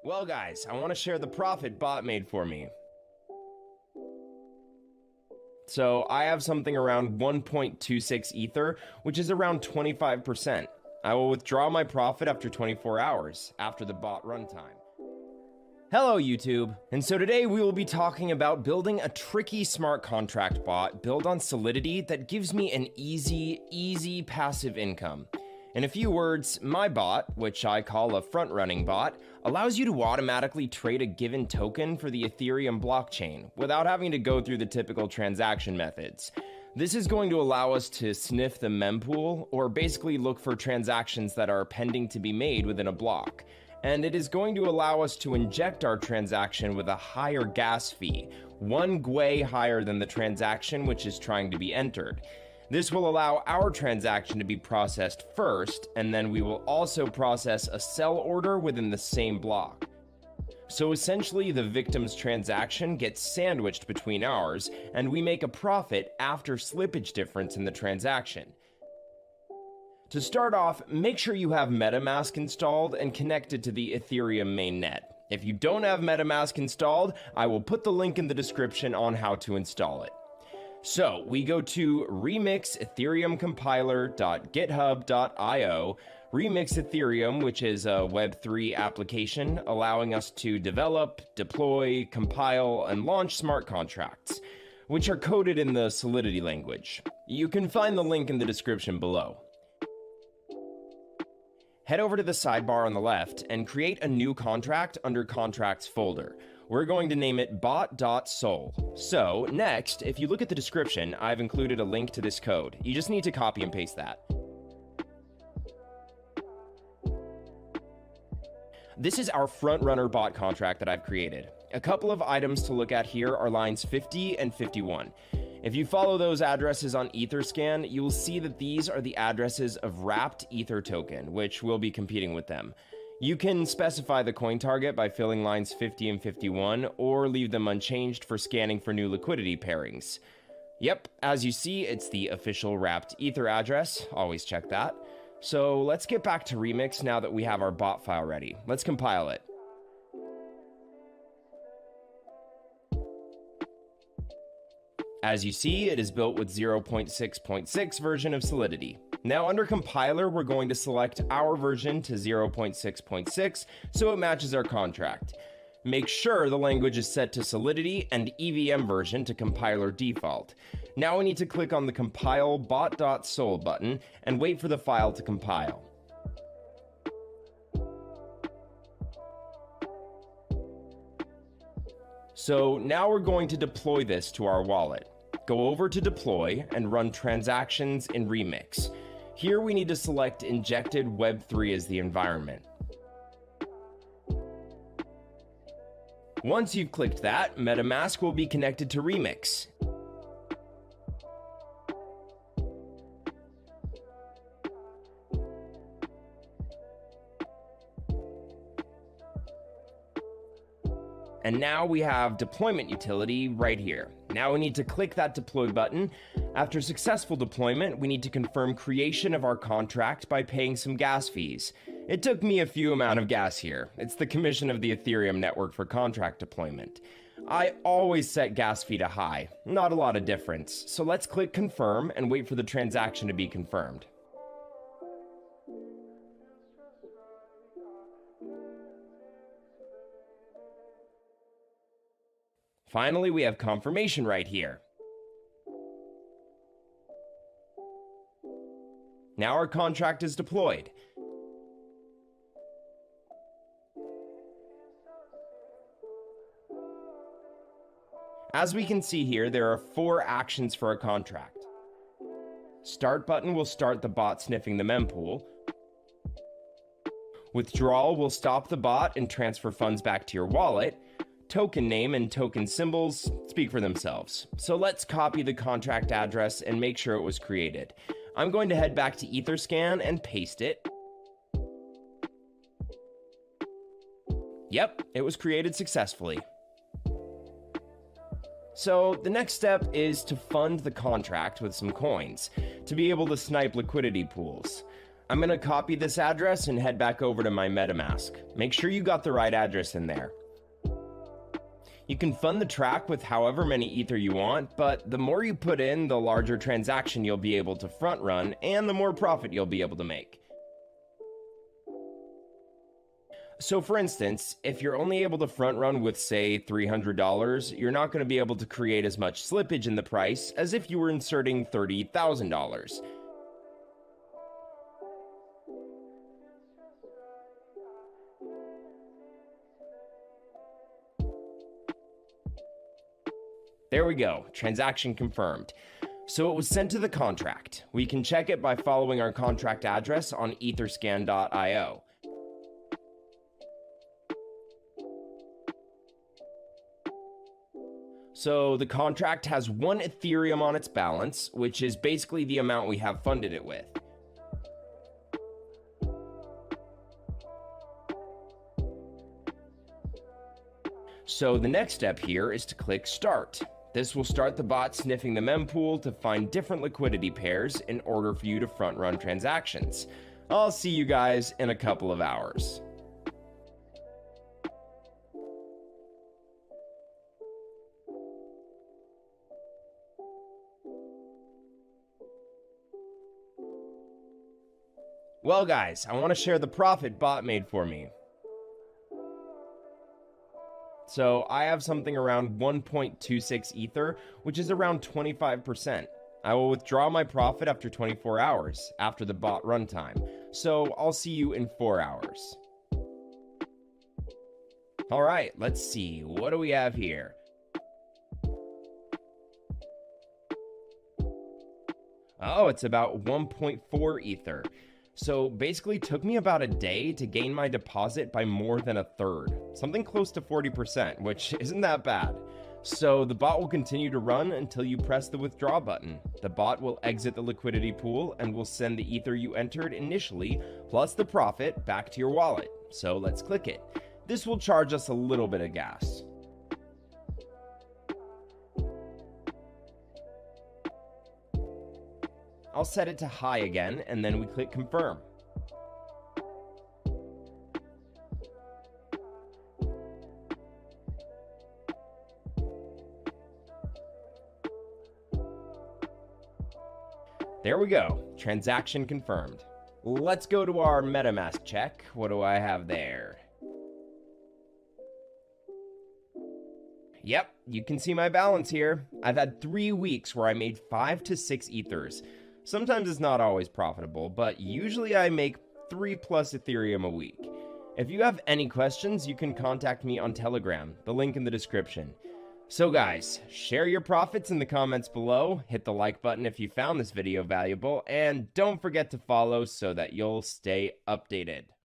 Well guys, I want to share the profit bot made for me. So I have something around 1.26 Ether, which is around 25%. I will withdraw my profit after 24 hours, after the bot runtime. Hello YouTube, and so today we will be talking about building a tricky smart contract bot built on Solidity that gives me an easy passive income. In a few words, my bot, which I call a front-running bot, allows you to automatically trade a given token for the Ethereum blockchain without having to go through the typical transaction methods. This is going to allow us to sniff the mempool, or basically look for transactions that are pending to be made within a block. And it is going to allow us to inject our transaction with a higher gas fee, 1 Gwei higher than the transaction which is trying to be entered. This will allow our transaction to be processed first, and then we will also process a sell order within the same block. So essentially, the victim's transaction gets sandwiched between ours, and we make a profit after slippage difference in the transaction. To start off, make sure you have MetaMask installed and connected to the Ethereum mainnet. If you don't have MetaMask installed, I will put the link in the description on how to install it. So we go to remix ethereum compiler.github.io, remix Ethereum, which is a Web3 application allowing us to develop, deploy, compile, and launch smart contracts, which are coded in the Solidity language. You can find the link in the description below. Head over to the sidebar on the left and create a new contract under Contracts folder. We're going to name it bot.sol. So next, if you look at the description, I've included a link to this code. You just need to copy and paste that. This is our front-runner bot contract that I've created. A couple of items to look at here are lines 50 and 51. If you follow those addresses on Etherscan, you will see that these are the addresses of wrapped Ether token, which will be competing with them. You can specify the coin target by filling lines 50 and 51, or leave them unchanged for scanning for new liquidity pairings. Yep, as you see, it's the official wrapped Ether address, always check that. So let's get back to Remix now that we have our bot file ready. Let's compile it. As you see, it is built with 0.6.6 version of Solidity. Now under compiler, we're going to select our version to 0.6.6 so it matches our contract. Make sure the language is set to Solidity and EVM version to compiler default. Now we need to click on the compile bot.sol button and wait for the file to compile. So now we're going to deploy this to our wallet. Go over to deploy and run transactions in Remix. Here we need to select Injected Web3 as the environment. Once you've clicked that, MetaMask will be connected to Remix. And now we have deployment utility right here. Now we need to click that deploy button. After successful deployment, we need to confirm creation of our contract by paying some gas fees. It took me a few amount of gas here. It's the commission of the Ethereum network for contract deployment. I always set gas fee to high, not a lot of difference. So let's click confirm and wait for the transaction to be confirmed. Finally, we have confirmation right here. Now our contract is deployed. As we can see here, there are 4 actions for a contract. Start button will start the bot sniffing the mempool. Withdrawal will stop the bot and transfer funds back to your wallet. Token name and token symbols speak for themselves. So let's copy the contract address and make sure it was created. I'm going to head back to Etherscan and paste it. Yep, it was created successfully. So the next step is to fund the contract with some coins to be able to snipe liquidity pools. I'm going to copy this address and head back over to my MetaMask. Make sure you got the right address in there. You can fund the track with however many Ether you want, but the more you put in, the larger transaction you'll be able to front run, and the more profit you'll be able to make. So for instance, if you're only able to front run with say $300, you're not going to be able to create as much slippage in the price as if you were inserting $30,000. There we go, transaction confirmed. So it was sent to the contract. We can check it by following our contract address on etherscan.io. So the contract has 1 Ethereum on its balance, which is basically the amount we have funded it with. So the next step here is to click Start. This will start the bot sniffing the mempool to find different liquidity pairs in order for you to front run transactions. I'll see you guys in a couple of hours. Well guys, I want to share the profit bot made for me. So I have something around 1.26 Ether, which is around 25%. I will withdraw my profit after 24 hours, after the bot runtime. So I'll see you in 4 hours. All right, let's see. What do we have here? Oh, it's about 1.4 Ether. So basically took me about a day to gain my deposit by more than a third, something close to 40%, which isn't that bad. So the bot will continue to run until you press the withdraw button. The bot will exit the liquidity pool and will send the Ether you entered initially, plus the profit, back to your wallet. So let's click it. This will charge us a little bit of gas. I'll set it to high again, and then we click confirm. There we go, transaction confirmed. Let's go to our MetaMask check. What do I have there? Yep, you can see my balance here. I've had 3 weeks where I made 5 to 6 Ethers. Sometimes it's not always profitable, but usually I make 3+ Ethereum a week. If you have any questions, you can contact me on Telegram, the link in the description. So guys, share your profits in the comments below, hit the like button if you found this video valuable, and don't forget to follow so that you'll stay updated.